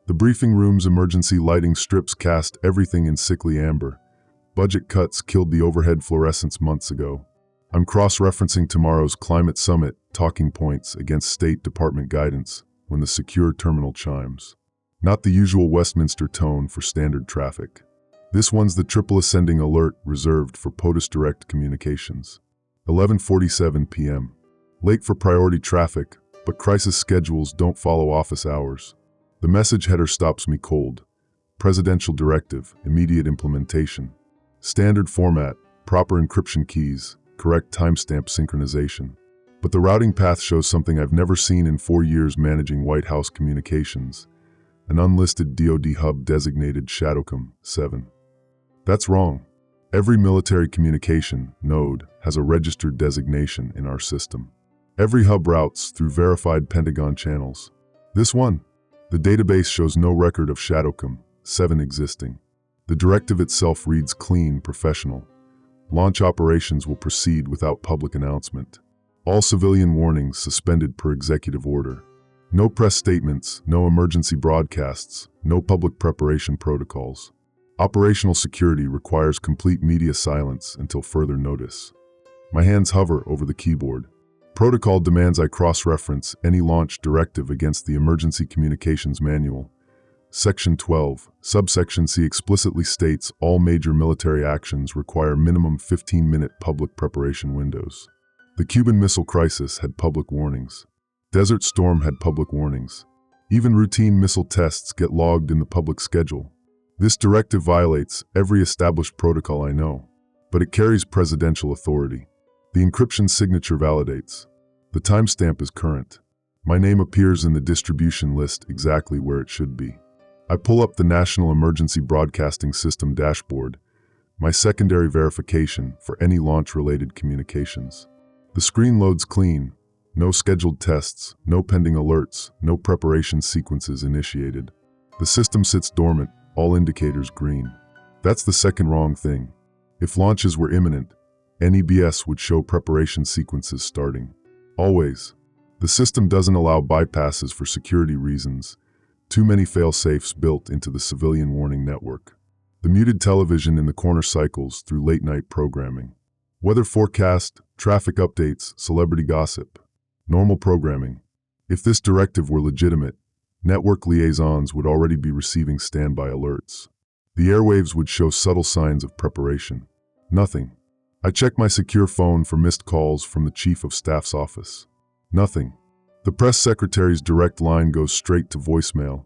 The briefing room's emergency lighting strips cast everything in sickly amber. Budget cuts killed the overhead fluorescence months ago. I'm cross-referencing tomorrow's climate summit talking points against State Department guidance when the secure terminal chimes. Not the usual Westminster tone for standard traffic. This one's the triple ascending alert reserved for POTUS Direct communications. 11:47 p.m. Late for priority traffic, but crisis schedules don't follow office hours. The message header stops me cold. Presidential Directive, immediate implementation. Standard format, proper encryption keys, correct timestamp synchronization. But the routing path shows something I've never seen in 4 years managing White House communications. An unlisted DoD hub designated Shadowcom 7. That's wrong. Every military communication node has a registered designation in our system. Every hub routes through verified Pentagon channels. This one, the database shows no record of Shadowcom 7 existing. The directive itself reads clean, professional. Launch operations will proceed without public announcement. All civilian warnings suspended per executive order. No press statements, no emergency broadcasts, no public preparation protocols. Operational security requires complete media silence until further notice. My hands hover over the keyboard. Protocol demands I cross-reference any launch directive against the Emergency Communications Manual. Section 12, subsection C explicitly states all major military actions require minimum 15-minute public preparation windows. The Cuban Missile Crisis had public warnings. Desert Storm had public warnings. Even routine missile tests get logged in the public schedule. This directive violates every established protocol I know, but it carries presidential authority. The encryption signature validates. The timestamp is current. My name appears in the distribution list exactly where it should be. I pull up the National Emergency Broadcasting System dashboard, my secondary verification for any launch-related communications. The screen loads clean. No scheduled tests, no pending alerts, no preparation sequences initiated. The system sits dormant, all indicators green. That's the second wrong thing. If launches were imminent, NEBS would show preparation sequences starting. Always. The system doesn't allow bypasses for security reasons. Too many fail-safes built into the civilian warning network. The muted television in the corner cycles through late-night programming. Weather forecast, traffic updates, celebrity gossip. Normal programming. If this directive were legitimate, network liaisons would already be receiving standby alerts. The airwaves would show subtle signs of preparation. Nothing. I check my secure phone for missed calls from the Chief of Staff's office. Nothing. The press secretary's direct line goes straight to voicemail.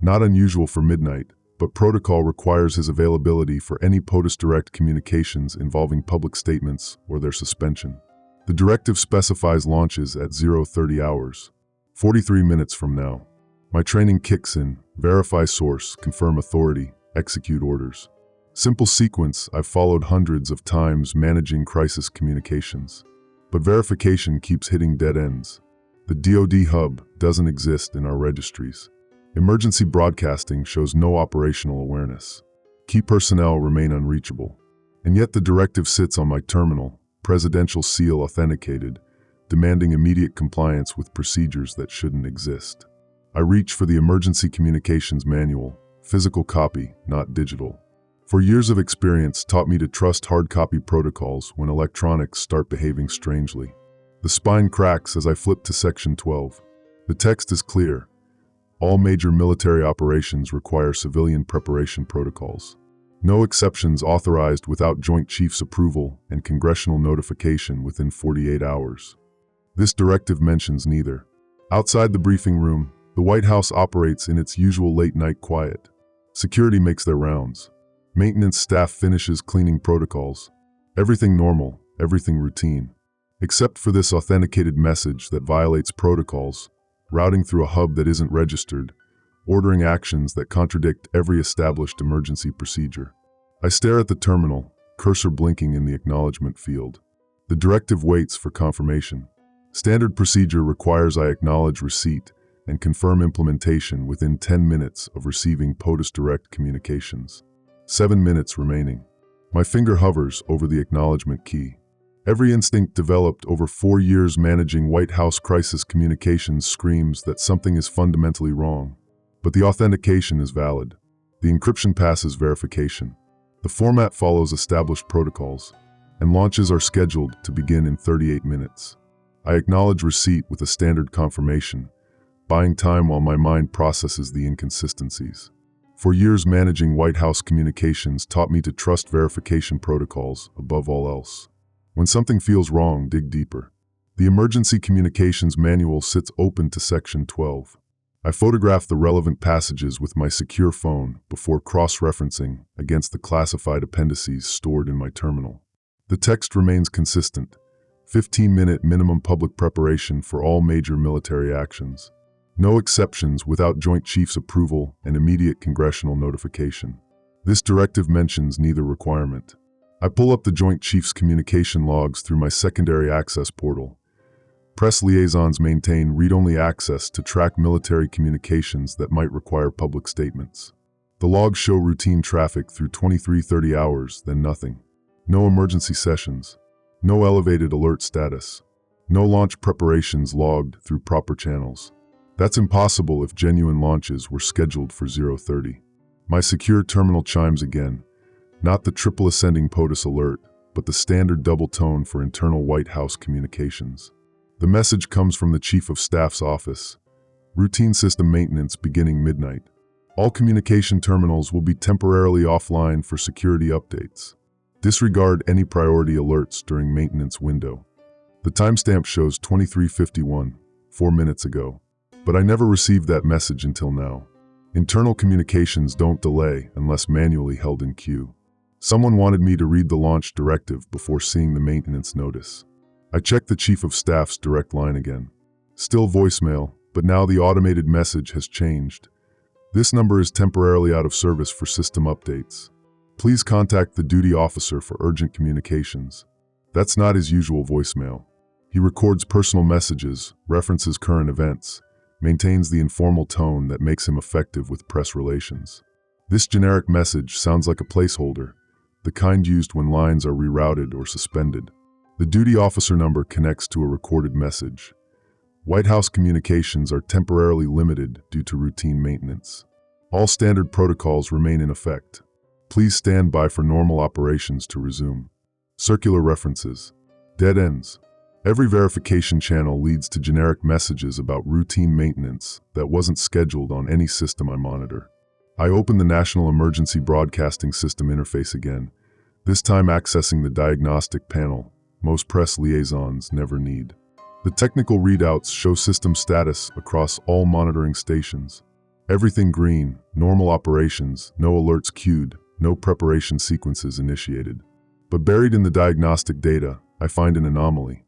Not unusual for midnight, but protocol requires his availability for any POTUS Direct communications involving public statements or their suspension. The directive specifies launches at 0:30 hours, 43 minutes from now. My training kicks in, verify source, confirm authority, execute orders. Simple sequence I've followed hundreds of times managing crisis communications. But verification keeps hitting dead ends. The DoD hub doesn't exist in our registries. Emergency broadcasting shows no operational awareness. Key personnel remain unreachable. And yet the directive sits on my terminal, presidential seal authenticated, demanding immediate compliance with procedures that shouldn't exist. I reach for the Emergency Communications Manual, physical copy, not digital. For years of experience taught me to trust hard copy protocols when electronics start behaving strangely. The spine cracks as I flip to Section 12. The text is clear. All major military operations require civilian preparation protocols. No exceptions authorized without Joint Chiefs approval and congressional notification within 48 hours. This directive mentions neither. Outside the briefing room, the White House operates in its usual late-night quiet. Security makes their rounds. Maintenance staff finishes cleaning protocols. Everything normal, everything routine. Except for this authenticated message that violates protocols, routing through a hub that isn't registered, ordering actions that contradict every established emergency procedure. I stare at the terminal, cursor blinking in the acknowledgement field. The directive waits for confirmation. Standard procedure requires I acknowledge receipt and confirm implementation within 10 minutes of receiving POTUS Direct communications. 7 minutes remaining. My finger hovers over the acknowledgement key. Every instinct developed over 4 years managing White House crisis communications screams that something is fundamentally wrong. but the authentication is valid. The encryption passes verification. The format follows established protocols, and launches are scheduled to begin in 38 minutes. I acknowledge receipt with a standard confirmation, buying time while my mind processes the inconsistencies. For years, managing White House communications taught me to trust verification protocols above all else. When something feels wrong, dig deeper. The Emergency Communications Manual sits open to Section 12. I photograph the relevant passages with my secure phone before cross-referencing against the classified appendices stored in my terminal. The text remains consistent: 15-minute minimum public preparation for all major military actions. No exceptions without Joint Chiefs approval and immediate congressional notification. This directive mentions neither requirement. I pull up the Joint Chiefs communication logs through my secondary access portal. Press liaisons maintain read-only access to track military communications that might require public statements. The logs show routine traffic through 23:30 hours, then nothing. No emergency sessions. No elevated alert status. No launch preparations logged through proper channels. That's impossible if genuine launches were scheduled for 0:30. My secure terminal chimes again, not the triple ascending POTUS alert, but the standard double tone for internal White House communications. The message comes from the Chief of Staff's office. Routine system maintenance beginning midnight. All communication terminals will be temporarily offline for security updates. Disregard any priority alerts during maintenance window. The timestamp shows 23:51, 4 minutes ago. But I never received that message until now. Internal communications don't delay unless manually held in queue. Someone wanted me to read the launch directive before seeing the maintenance notice. I checked the Chief of Staff's direct line again. Still voicemail, but now the automated message has changed. This number is temporarily out of service for system updates. Please contact the duty officer for urgent communications. That's not his usual voicemail. He records personal messages, references current events, maintains the informal tone that makes him effective with press relations. This generic message sounds like a placeholder, the kind used when lines are rerouted or suspended. The duty officer number connects to a recorded message. White House communications are temporarily limited due to routine maintenance. All standard protocols remain in effect. Please stand by for normal operations to resume. Circular references. Dead ends. Every verification channel leads to generic messages about routine maintenance that wasn't scheduled on any system I monitor. I open the National Emergency Broadcasting System interface again, this time accessing the diagnostic panel most press liaisons never need. The technical readouts show system status across all monitoring stations. Everything green, normal operations, no alerts queued, no preparation sequences initiated. But buried in the diagnostic data, I find an anomaly.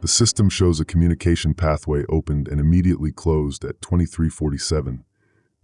The system shows a communication pathway opened and immediately closed at 23:47,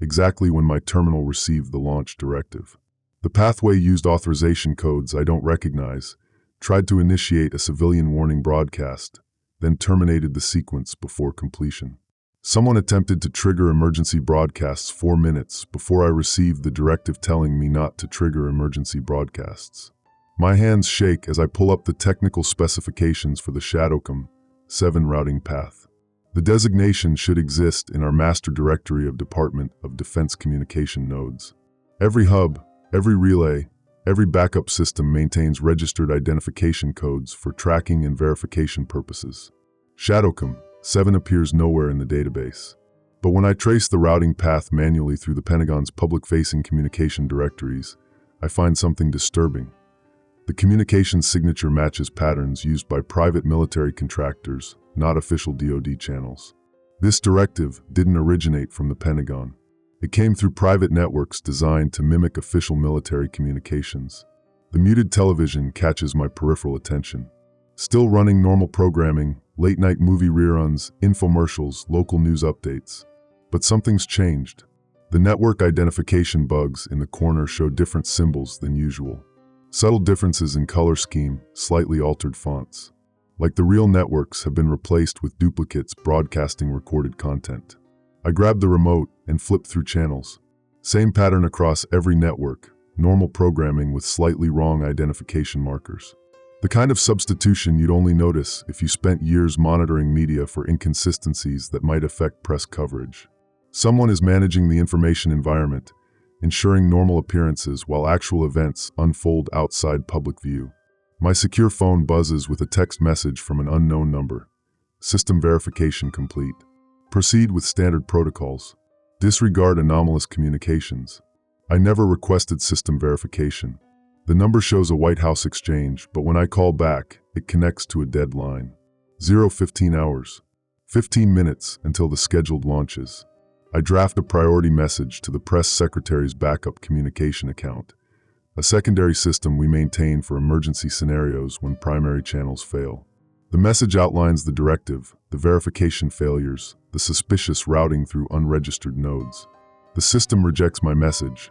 exactly when my terminal received the launch directive. The pathway used authorization codes I don't recognize, tried to initiate a civilian warning broadcast, then terminated the sequence before completion. Someone attempted to trigger emergency broadcasts 4 minutes before I received the directive telling me not to trigger emergency broadcasts. My hands shake as I pull up the technical specifications for the Shadowcom 7 routing path. The designation should exist in our master directory of Department of Defense communication nodes. Every hub, every relay, every backup system maintains registered identification codes for tracking and verification purposes. Shadowcom 7 appears nowhere in the database. But when I trace the routing path manually through the Pentagon's public-facing communication directories, I find something disturbing. The communication signature matches patterns used by private military contractors, not official DoD channels. This directive didn't originate from the Pentagon. It came through private networks designed to mimic official military communications. The muted television catches my peripheral attention. Still running normal programming, late-night movie reruns, infomercials, local news updates. But something's changed. The network identification bugs in the corner show different symbols than usual. Subtle differences in color scheme, slightly altered fonts. Like the real networks have been replaced with duplicates broadcasting recorded content. I grab the remote and flip through channels. Same pattern across every network, normal programming with slightly wrong identification markers. The kind of substitution you'd only notice if you spent years monitoring media for inconsistencies that might affect press coverage. Someone is managing the information environment, ensuring normal appearances while actual events unfold outside public view. My secure phone buzzes with a text message from an unknown number. System verification complete. Proceed with standard protocols. Disregard anomalous communications. I never requested system verification. The number shows a White House exchange, but when I call back, it connects to a dead line. 15 hours. 15 minutes until the scheduled launches. I draft a priority message to the press secretary's backup communication account, a secondary system we maintain for emergency scenarios when primary channels fail. The message outlines the directive, the verification failures, the suspicious routing through unregistered nodes. The system rejects my message.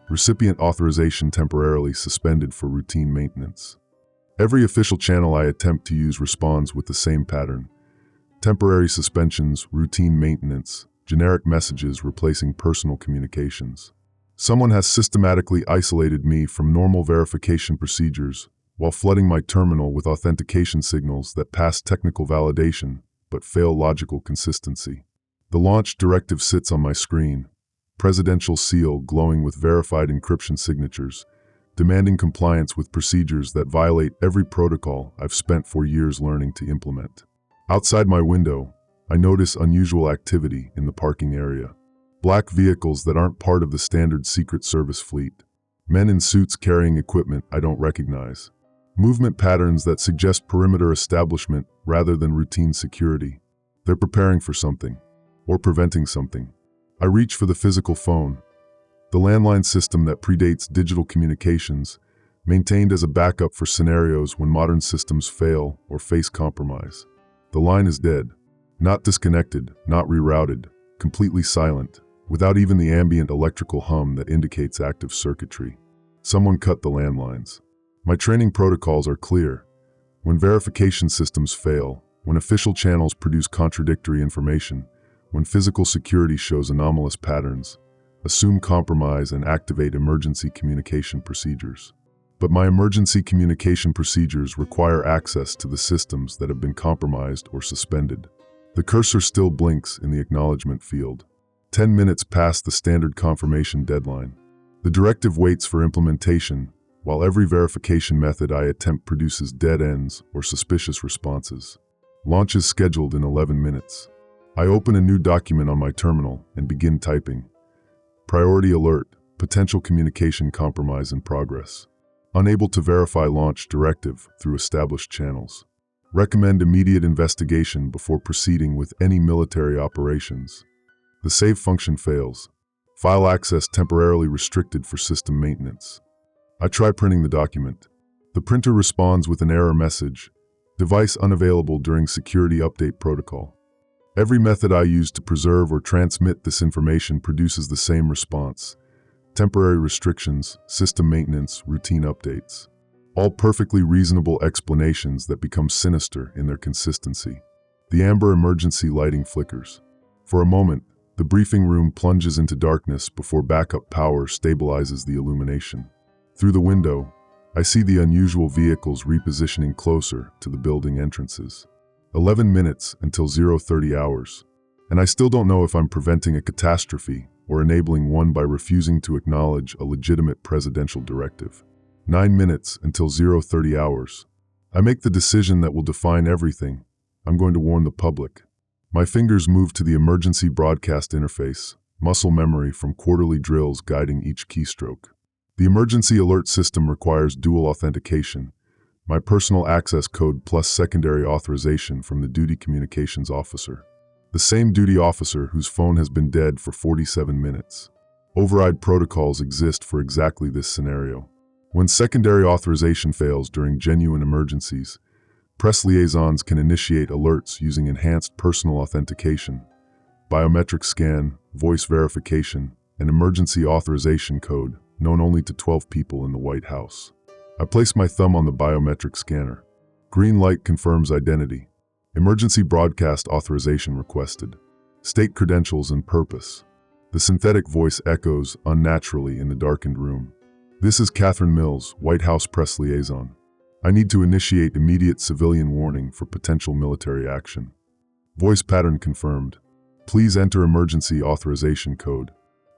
Recipient authorization temporarily suspended for routine maintenance. Every official channel I attempt to use responds with the same pattern. Temporary suspensions, routine maintenance, generic messages replacing personal communications. Someone has systematically isolated me from normal verification procedures while flooding my terminal with authentication signals that pass technical validation but fail logical consistency. The launch directive sits on my screen, presidential seal glowing with verified encryption signatures, demanding compliance with procedures that violate every protocol I've spent 4 years learning to implement. Outside my window, I notice unusual activity in the parking area. Black vehicles that aren't part of the standard Secret Service fleet. Men in suits carrying equipment I don't recognize. Movement patterns that suggest perimeter establishment rather than routine security. They're preparing for something, or preventing something. I reach for the physical phone, the landline system that predates digital communications, maintained as a backup for scenarios when modern systems fail or face compromise. The line is dead. Not disconnected, not rerouted, completely silent, without even the ambient electrical hum that indicates active circuitry. Someone cut the landlines. My training protocols are clear. When verification systems fail, when official channels produce contradictory information, when physical security shows anomalous patterns, assume compromise and activate emergency communication procedures. But my emergency communication procedures require access to the systems that have been compromised or suspended. The cursor still blinks in the acknowledgement field. 10 minutes past the standard confirmation deadline. The directive waits for implementation, while every verification method I attempt produces dead ends or suspicious responses. Launch is scheduled in 11 minutes. I open a new document on my terminal and begin typing. Priority alert, potential communication compromise in progress. Unable to verify launch directive through established channels. Recommend immediate investigation before proceeding with any military operations. The save function fails. File access temporarily restricted for system maintenance. I try printing the document. The printer responds with an error message. Device unavailable during security update protocol. Every method I use to preserve or transmit this information produces the same response. Temporary restrictions, system maintenance, routine updates. All perfectly reasonable explanations that become sinister in their consistency. The amber emergency lighting flickers. For a moment, the briefing room plunges into darkness before backup power stabilizes the illumination. Through the window, I see the unusual vehicles repositioning closer to the building entrances. 11 minutes until 0:30 hours. And I still don't know if I'm preventing a catastrophe or enabling one by refusing to acknowledge a legitimate presidential directive. 9 minutes until 0:30 hours. I make the decision that will define everything. I'm going to warn the public. My fingers move to the emergency broadcast interface, muscle memory from quarterly drills guiding each keystroke. The emergency alert system requires dual authentication, my personal access code plus secondary authorization from the duty communications officer. The same duty officer whose phone has been dead for 47 minutes. Override protocols exist for exactly this scenario. When secondary authorization fails during genuine emergencies, press liaisons can initiate alerts using enhanced personal authentication, biometric scan, voice verification, and emergency authorization code known only to 12 people in the White House. I place my thumb on the biometric scanner. Green light confirms identity. Emergency broadcast authorization requested. State credentials and purpose. The synthetic voice echoes unnaturally in the darkened room. This is Catherine Mills, White House press liaison. I need to initiate immediate civilian warning for potential military action. Voice pattern confirmed. Please enter emergency authorization code.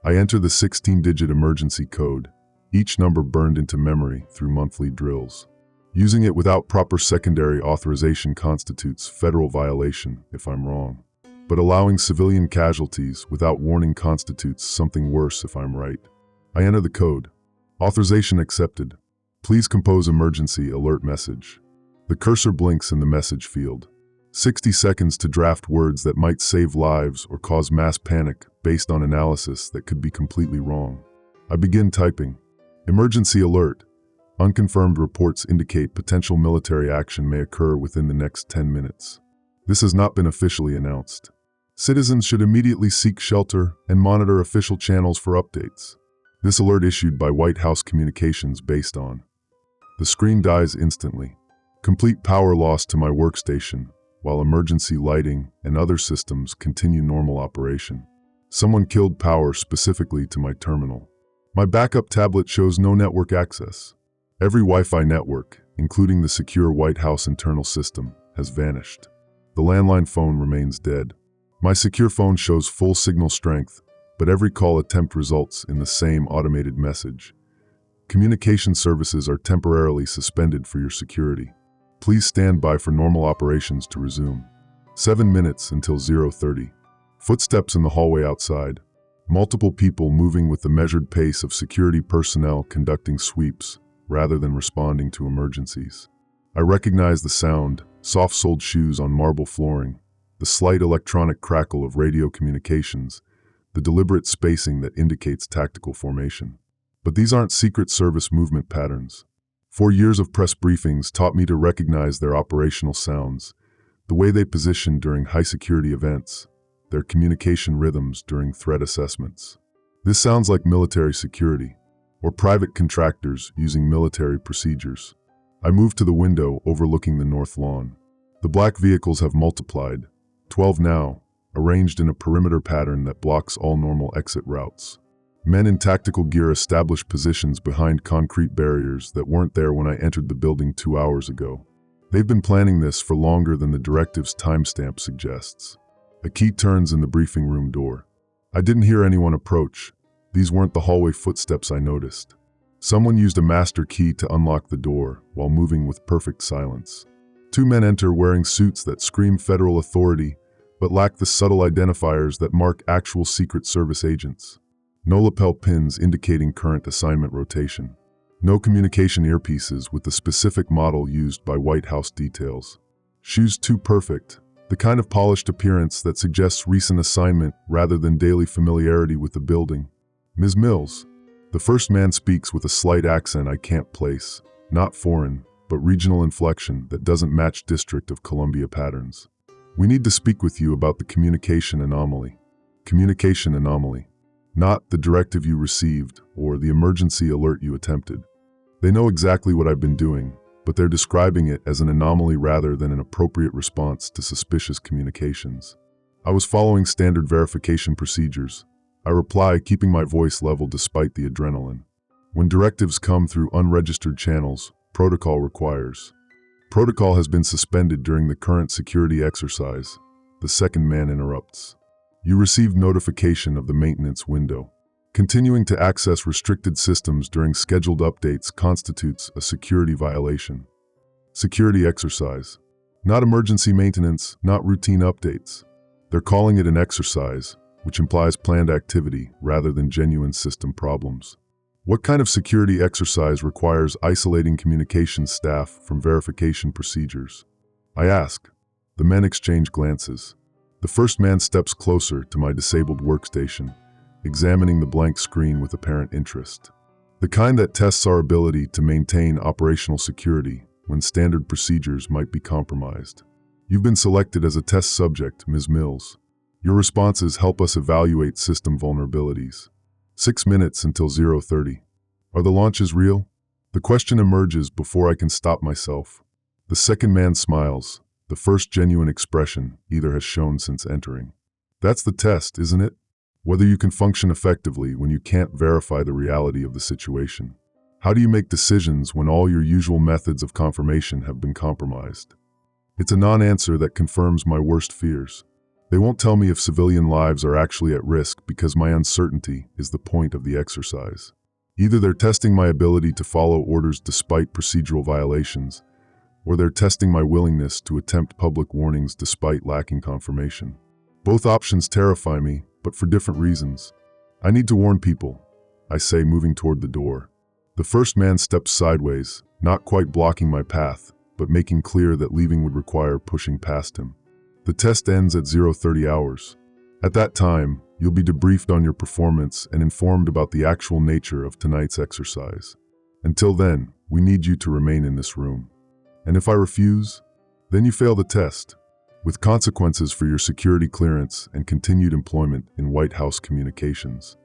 I enter the 16-digit emergency code, each number burned into memory through monthly drills. Using it without proper secondary authorization constitutes federal violation if I'm wrong. But allowing civilian casualties without warning constitutes something worse if I'm right. I enter the code. Authorization accepted. Please compose emergency alert message. The cursor blinks in the message field. 60 seconds to draft words that might save lives or cause mass panic based on analysis that could be completely wrong. I begin typing. Emergency alert. Unconfirmed reports indicate potential military action may occur within the next 10 minutes. This has not been officially announced. Citizens should immediately seek shelter and monitor official channels for updates. This alert issued by White House Communications based on. The screen dies instantly. Complete power loss to my workstation, while emergency lighting and other systems continue normal operation. Someone killed power specifically to my terminal. My backup tablet shows no network access. Every Wi-Fi network, including the secure White House internal system, has vanished. The landline phone remains dead. My secure phone shows full signal strength, but every call attempt results in the same automated message. Communication services are temporarily suspended for your security. Please stand by for normal operations to resume. 7 minutes until 0:30. Footsteps in the hallway outside. Multiple people moving with the measured pace of security personnel conducting sweeps rather than responding to emergencies. I recognize the sound, soft-soled shoes on marble flooring, the slight electronic crackle of radio communications, the deliberate spacing that indicates tactical formation. But these aren't Secret Service movement patterns. 4 years of press briefings taught me to recognize their operational sounds, the way they position during high-security events, their communication rhythms during threat assessments. This sounds like military security, or private contractors using military procedures. I move to the window overlooking the north lawn. The black vehicles have multiplied, 12 now, arranged in a perimeter pattern that blocks all normal exit routes. Men in tactical gear establish positions behind concrete barriers that weren't there when I entered the building 2 hours ago. They've been planning this for longer than the directive's timestamp suggests. A key turns in the briefing room door. I didn't hear anyone approach. These weren't the hallway footsteps I noticed. Someone used a master key to unlock the door while moving with perfect silence. 2 men enter wearing suits that scream federal authority but lack the subtle identifiers that mark actual Secret Service agents. No lapel pins indicating current assignment rotation. No communication earpieces with the specific model used by White House details. Shoes too perfect, the kind of polished appearance that suggests recent assignment rather than daily familiarity with the building. Ms. Mills. The first man speaks with a slight accent I can't place, not foreign, but regional inflection that doesn't match District of Columbia patterns. We need to speak with you about the communication anomaly. Communication anomaly. Not the directive you received or the emergency alert you attempted. They know exactly what I've been doing, but they're describing it as an anomaly rather than an appropriate response to suspicious communications. I was following standard verification procedures. I reply, keeping my voice level despite the adrenaline. When directives come through unregistered channels, protocol requires. Protocol has been suspended during the current security exercise. The second man interrupts. You received notification of the maintenance window. Continuing to access restricted systems during scheduled updates constitutes a security violation. Security exercise. Not emergency maintenance, not routine updates. They're calling it an exercise, which implies planned activity rather than genuine system problems. What kind of security exercise requires isolating communications staff from verification procedures? I ask. The men exchange glances. The first man steps closer to my disabled workstation, examining the blank screen with apparent interest. The kind that tests our ability to maintain operational security when standard procedures might be compromised. You've been selected as a test subject, Ms. Mills. Your responses help us evaluate system vulnerabilities. 6 minutes until 0:30. Are the launches real? The question emerges before I can stop myself. The second man smiles, the first genuine expression either has shown since entering. That's the test, isn't it? Whether you can function effectively when you can't verify the reality of the situation. How do you make decisions when all your usual methods of confirmation have been compromised? It's a non-answer that confirms my worst fears. They won't tell me if civilian lives are actually at risk because my uncertainty is the point of the exercise. Either they're testing my ability to follow orders despite procedural violations, or they're testing my willingness to attempt public warnings despite lacking confirmation. Both options terrify me, but for different reasons. I need to warn people, I say, moving toward the door. The first man steps sideways, not quite blocking my path, but making clear that leaving would require pushing past him. The test ends at 0:30 hours. At that time, you'll be debriefed on your performance and informed about the actual nature of tonight's exercise. Until then, we need you to remain in this room. And if I refuse, then you fail the test, with consequences for your security clearance and continued employment in White House communications.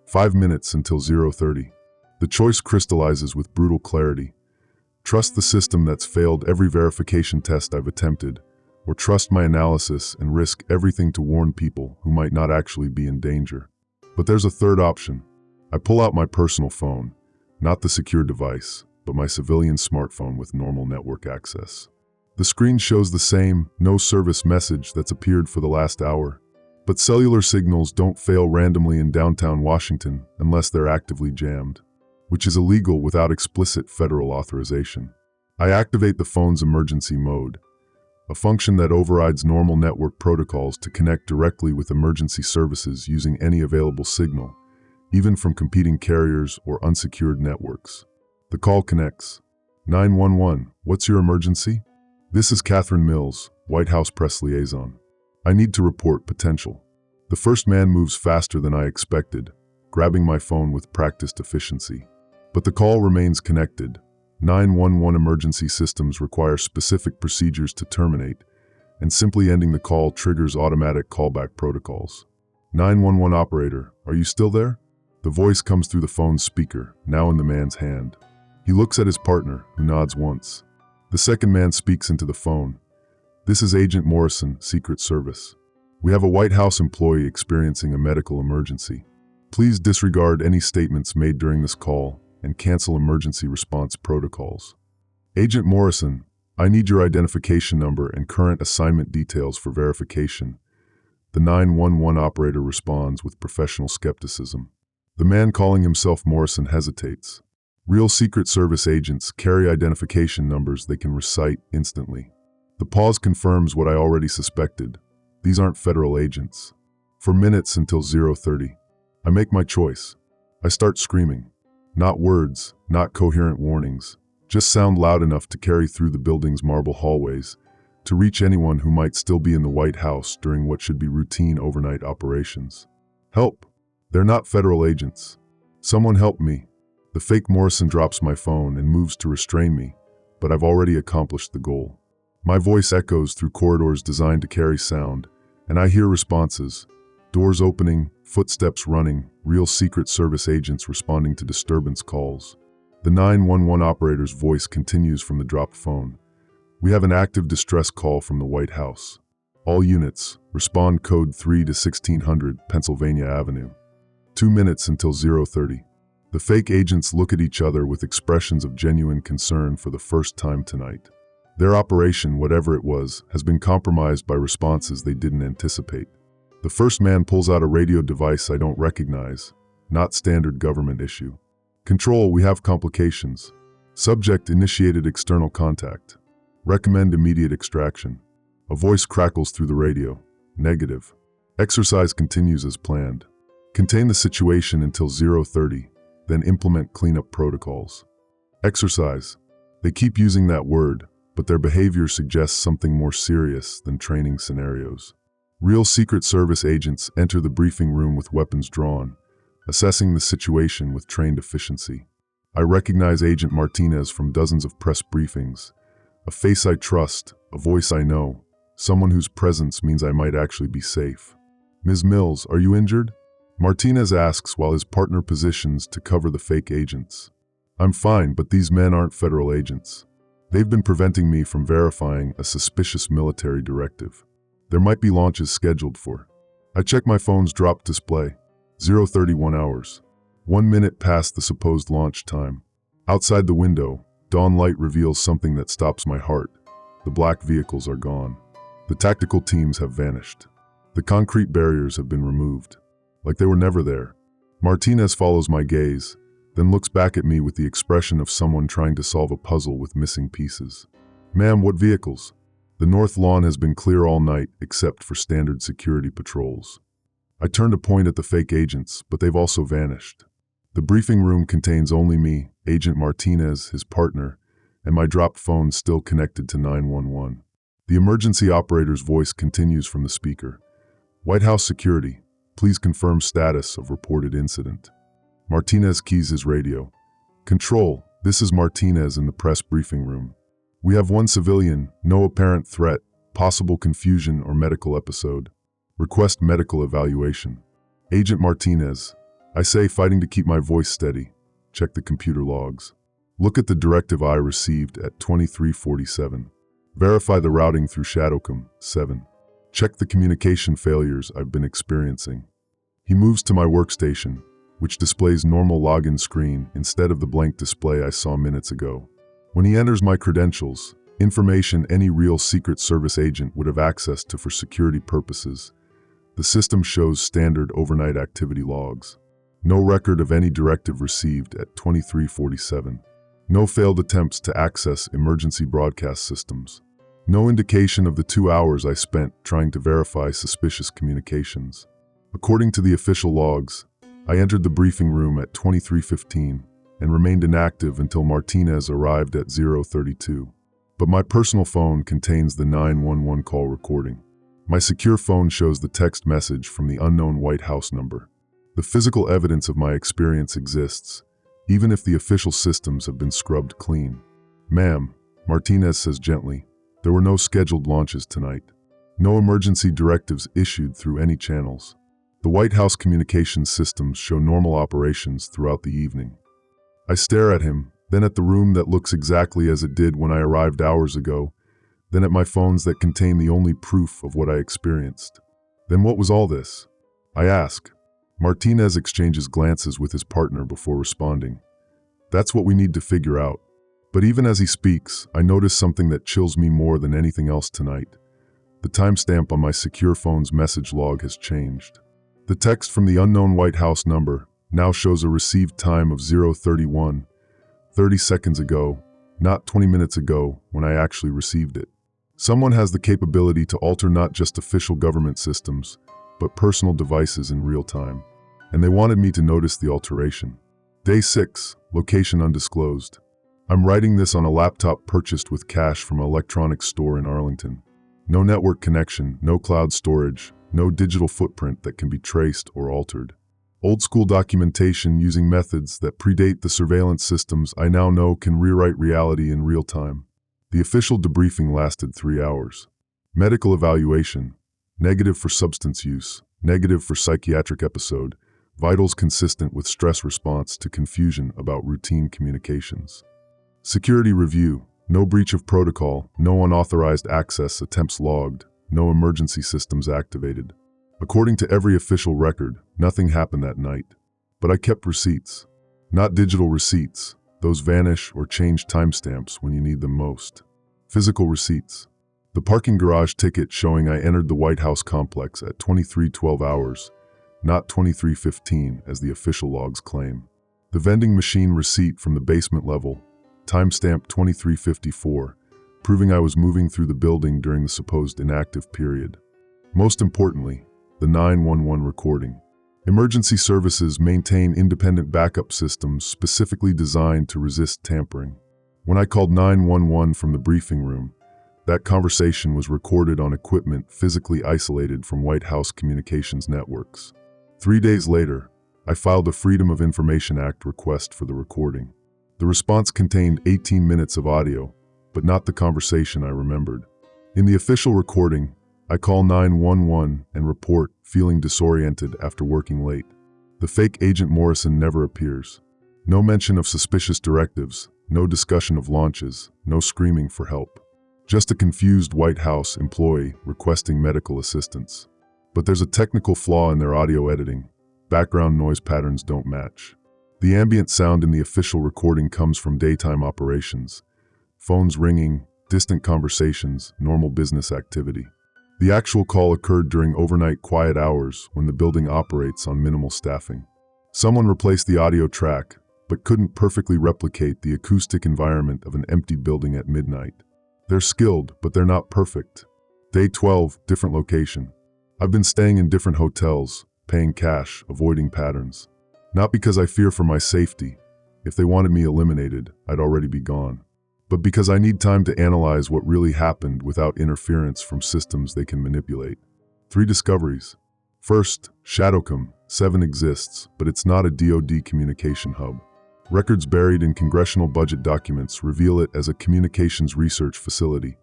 5 minutes until 0:30. The choice crystallizes with brutal clarity. Trust the system that's failed every verification test I've attempted, or trust my analysis and risk everything to warn people who might not actually be in danger. But there's a third option. I pull out my personal phone, not the secure device, but my civilian smartphone with normal network access. The screen shows the same "no service" message that's appeared for the last hour. But cellular signals don't fail randomly in downtown Washington unless they're actively jammed, which is illegal without explicit federal authorization. I activate the phone's emergency mode, a function that overrides normal network protocols to connect directly with emergency services using any available signal, even from competing carriers or unsecured networks. The call connects. 911, what's your emergency? This is Catherine Mills, White House press liaison. I need to report potential. The first man moves faster than I expected, grabbing my phone with practiced efficiency. But the call remains connected. 911 emergency systems require specific procedures to terminate, and simply ending the call triggers automatic callback protocols. 911 operator, are you still there? The voice comes through the phone's speaker, now in the man's hand. He looks at his partner, who nods once. The second man speaks into the phone. This is Agent Morrison, Secret Service. We have a White House employee experiencing a medical emergency. Please disregard any statements made during this call and cancel emergency response protocols. Agent Morrison, I need your identification number and current assignment details for verification. The 911 operator responds with professional skepticism. The man calling himself Morrison hesitates. Real Secret Service agents carry identification numbers they can recite instantly. The pause confirms what I already suspected. These aren't federal agents. For minutes until 0:30, I make my choice. I start screaming. Not words, not coherent warnings, just sound loud enough to carry through the building's marble hallways, to reach anyone who might still be in the White House during what should be routine overnight operations. Help! They're not federal agents. Someone help me. The fake Morrison drops my phone and moves to restrain me, but I've already accomplished the goal. My voice echoes through corridors designed to carry sound, and I hear responses. Doors opening, footsteps running, real Secret Service agents responding to disturbance calls. The 911 operator's voice continues from the dropped phone. We have an active distress call from the White House. All units, respond code 3 to 1600 Pennsylvania Avenue. 2 minutes until 0:30. The fake agents look at each other with expressions of genuine concern for the first time tonight. Their operation, whatever it was, has been compromised by responses they didn't anticipate. The first man pulls out a radio device I don't recognize, not standard government issue. Control, we have complications. Subject initiated external contact. Recommend immediate extraction. A voice crackles through the radio. Negative. Exercise continues as planned. Contain the situation until 0:30, then implement cleanup protocols. Exercise. They keep using that word, but their behavior suggests something more serious than training scenarios. Real Secret Service agents enter the briefing room with weapons drawn, assessing the situation with trained efficiency. I recognize Agent Martinez from dozens of press briefings, a face I trust, a voice I know, someone whose presence means I might actually be safe. Ms. Mills, are you injured? Martinez asks while his partner positions to cover the fake agents. I'm fine, but these men aren't federal agents. They've been preventing me from verifying a suspicious military directive. There might be launches scheduled for. I check my phone's dropped display. 0:31 hours. 1 minute past the supposed launch time. Outside the window, dawn light reveals something that stops my heart. The black vehicles are gone. The tactical teams have vanished. The concrete barriers have been removed, like they were never there. Martinez follows my gaze, then looks back at me with the expression of someone trying to solve a puzzle with missing pieces. Ma'am, what vehicles? The north lawn has been clear all night except for standard security patrols. I turn to point at the fake agents, but they've also vanished. The briefing room contains only me, Agent Martinez, his partner, and my dropped phone still connected to 911. The emergency operator's voice continues from the speaker. White House security, please confirm status of reported incident. Martinez keys his radio. Control, this is Martinez in the press briefing room. We have one civilian, no apparent threat, possible confusion or medical episode. Request medical evaluation. Agent Martinez, I say, fighting to keep my voice steady. Check the computer logs. Look at the directive I received at 2347. Verify the routing through Shadowcom, 7. Check the communication failures I've been experiencing. He moves to my workstation, which displays normal login screen instead of the blank display I saw minutes ago. When he enters my credentials, information any real Secret Service agent would have access to for security purposes, the system shows standard overnight activity logs. No record of any directive received at 2347. No failed attempts to access emergency broadcast systems. No indication of the 2 hours I spent trying to verify suspicious communications. According to the official logs, I entered the briefing room at 2315 and remained inactive until Martinez arrived at 032. But my personal phone contains the 911 call recording. My secure phone shows the text message from the unknown White House number. The physical evidence of my experience exists, even if the official systems have been scrubbed clean. Ma'am, Martinez says gently, there were no scheduled launches tonight. No emergency directives issued through any channels. The White House communications systems show normal operations throughout the evening. I stare at him, then at the room that looks exactly as it did when I arrived hours ago, then at my phones that contain the only proof of what I experienced. Then what was all this? I ask. Martinez exchanges glances with his partner before responding. That's what we need to figure out. But even as he speaks, I notice something that chills me more than anything else tonight. The timestamp on my secure phone's message log has changed. The text from the unknown White House number now shows a received time of 0:31, 30 seconds ago, not 20 minutes ago when I actually received it. Someone has the capability to alter not just official government systems, but personal devices in real time. And they wanted me to notice the alteration. Day 6, location undisclosed. I'm writing this on a laptop purchased with cash from an electronics store in Arlington. No network connection, no cloud storage, no digital footprint that can be traced or altered. Old school documentation using methods that predate the surveillance systems I now know can rewrite reality in real time. The official debriefing lasted 3 hours. Medical evaluation, negative for substance use, negative for psychiatric episode, vitals consistent with stress response to confusion about routine communications. Security review, no breach of protocol, no unauthorized access attempts logged, no emergency systems activated. According to every official record, nothing happened that night. But I kept receipts. Not digital receipts, those vanish or change timestamps when you need them most. Physical receipts. The parking garage ticket showing I entered the White House complex at 23:12 hours, not 23:15 as the official logs claim. The vending machine receipt from the basement level, timestamp 23:54, proving I was moving through the building during the supposed inactive period. Most importantly, the 911 recording. Emergency services maintain independent backup systems specifically designed to resist tampering. When I called 911 from the briefing room, that conversation was recorded on equipment physically isolated from White House communications networks. 3 days later, I filed a Freedom of Information Act request for the recording. The response contained 18 minutes of audio, but not the conversation I remembered. In the official recording, I call 911 and report feeling disoriented after working late. The fake Agent Morrison never appears. No mention of suspicious directives, no discussion of launches, no screaming for help. Just a confused White House employee requesting medical assistance. But there's a technical flaw in their audio editing. Background noise patterns don't match. The ambient sound in the official recording comes from daytime operations. Phones ringing, distant conversations, normal business activity. The actual call occurred during overnight quiet hours when the building operates on minimal staffing. Someone replaced the audio track, but couldn't perfectly replicate the acoustic environment of an empty building at midnight. They're skilled, but they're not perfect. Day 12, different location. I've been staying in different hotels, paying cash, avoiding patterns. Not because I fear for my safety. If they wanted me eliminated, I'd already be gone. But because I need time to analyze what really happened without interference from systems they can manipulate. 3 discoveries. First, Shadowcom 7 exists, but it's not a DoD communication hub. Records buried in congressional budget documents reveal it as a communications research facility,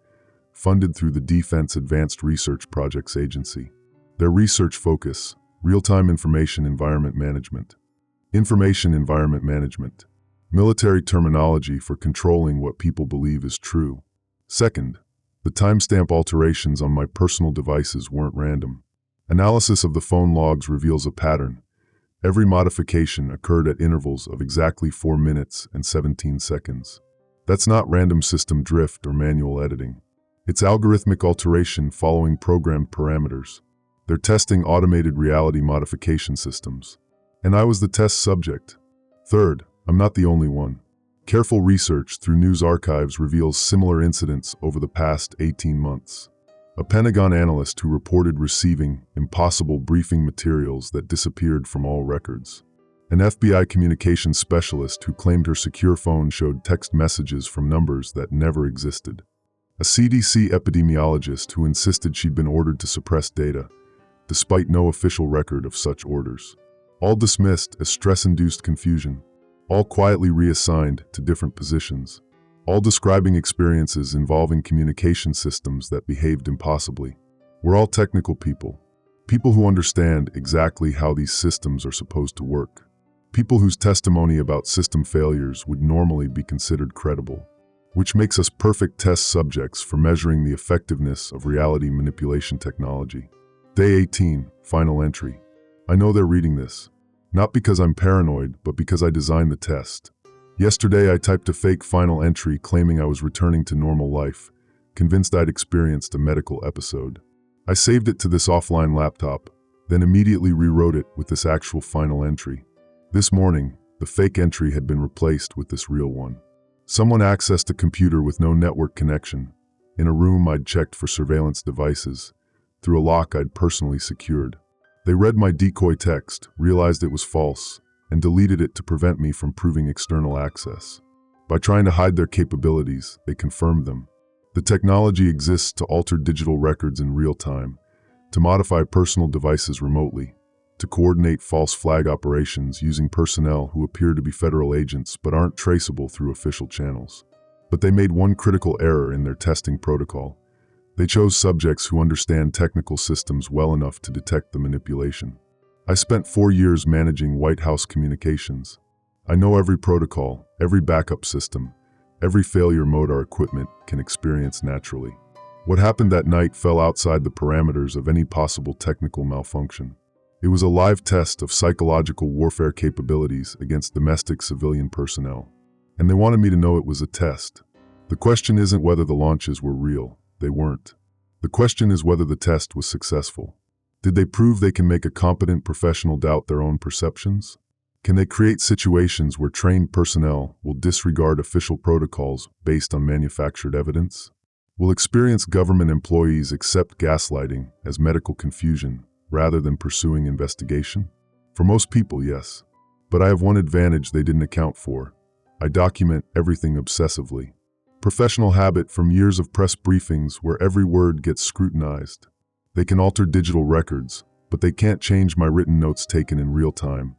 funded through the Defense Advanced Research Projects Agency. Their research focus: real-time information environment management. Information environment management. Military terminology for controlling what people believe is true. Second, the timestamp alterations on my personal devices weren't random. Analysis of the phone logs reveals a pattern. Every modification occurred at intervals of exactly 4 minutes and 17 seconds. That's not random system drift or manual editing. It's algorithmic alteration following programmed parameters. They're testing automated reality modification systems. And I was the test subject. Third, I'm not the only one. Careful research through news archives reveals similar incidents over the past 18 months. A Pentagon analyst who reported receiving impossible briefing materials that disappeared from all records. An FBI communications specialist who claimed her secure phone showed text messages from numbers that never existed. A CDC epidemiologist who insisted she'd been ordered to suppress data, despite no official record of such orders. All dismissed as stress-induced confusion. All quietly reassigned to different positions. All describing experiences involving communication systems that behaved impossibly. We're all technical people. People who understand exactly how these systems are supposed to work. People whose testimony about system failures would normally be considered credible. Which makes us perfect test subjects for measuring the effectiveness of reality manipulation technology. Day 18, final entry. I know they're reading this. Not because I'm paranoid, but because I designed the test. Yesterday I typed a fake final entry claiming I was returning to normal life, convinced I'd experienced a medical episode. I saved it to this offline laptop, then immediately rewrote it with this actual final entry. This morning, the fake entry had been replaced with this real one. Someone accessed a computer with no network connection, in a room I'd checked for surveillance devices, through a lock I'd personally secured. They read my decoy text, realized it was false, and deleted it to prevent me from proving external access. By trying to hide their capabilities, they confirmed them. The technology exists to alter digital records in real time, to modify personal devices remotely, to coordinate false flag operations using personnel who appear to be federal agents but aren't traceable through official channels. But they made one critical error in their testing protocol. They chose subjects who understand technical systems well enough to detect the manipulation. I spent 4 years managing White House communications. I know every protocol, every backup system, every failure mode our equipment can experience naturally. What happened that night fell outside the parameters of any possible technical malfunction. It was a live test of psychological warfare capabilities against domestic civilian personnel. And they wanted me to know it was a test. The question isn't whether the launches were real. They weren't. The question is whether the test was successful. Did they prove they can make a competent professional doubt their own perceptions? Can they create situations where trained personnel will disregard official protocols based on manufactured evidence? Will experienced government employees accept gaslighting as medical confusion rather than pursuing investigation? For most people, yes. But I have one advantage they didn't account for. I document everything obsessively. Professional habit from years of press briefings where every word gets scrutinized. They can alter digital records, but they can't change my written notes taken in real time,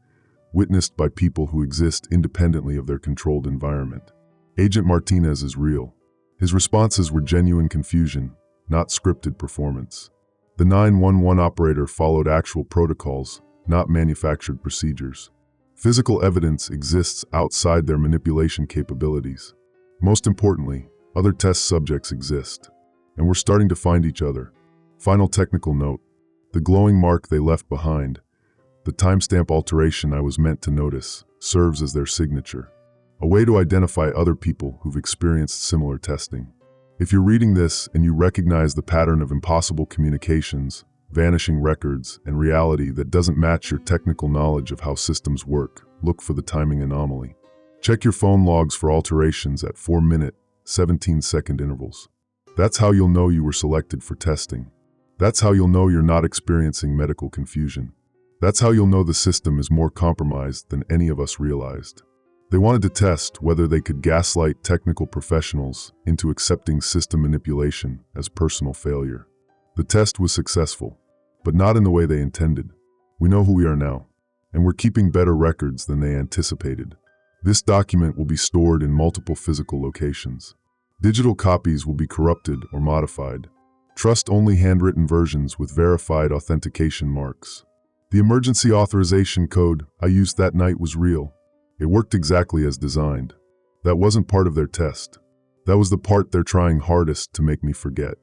witnessed by people who exist independently of their controlled environment. Agent Martinez is real. His responses were genuine confusion, not scripted performance. The 911 operator followed actual protocols, not manufactured procedures. Physical evidence exists outside their manipulation capabilities. Most importantly, other test subjects exist, and we're starting to find each other. Final technical note: the glowing mark they left behind, the timestamp alteration I was meant to notice, serves as their signature, a way to identify other people who've experienced similar testing. If you're reading this and you recognize the pattern of impossible communications, vanishing records, and reality that doesn't match your technical knowledge of how systems work, look for the timing anomaly. Check your phone logs for alterations at 4-minute, 17-second intervals. That's how you'll know you were selected for testing. That's how you'll know you're not experiencing medical confusion. That's how you'll know the system is more compromised than any of us realized. They wanted to test whether they could gaslight technical professionals into accepting system manipulation as personal failure. The test was successful, but not in the way they intended. We know who we are now, and we're keeping better records than they anticipated. This document will be stored in multiple physical locations. Digital copies will be corrupted or modified. Trust only handwritten versions with verified authentication marks. The emergency authorization code I used that night was real. It worked exactly as designed. That wasn't part of their test. That was the part they're trying hardest to make me forget.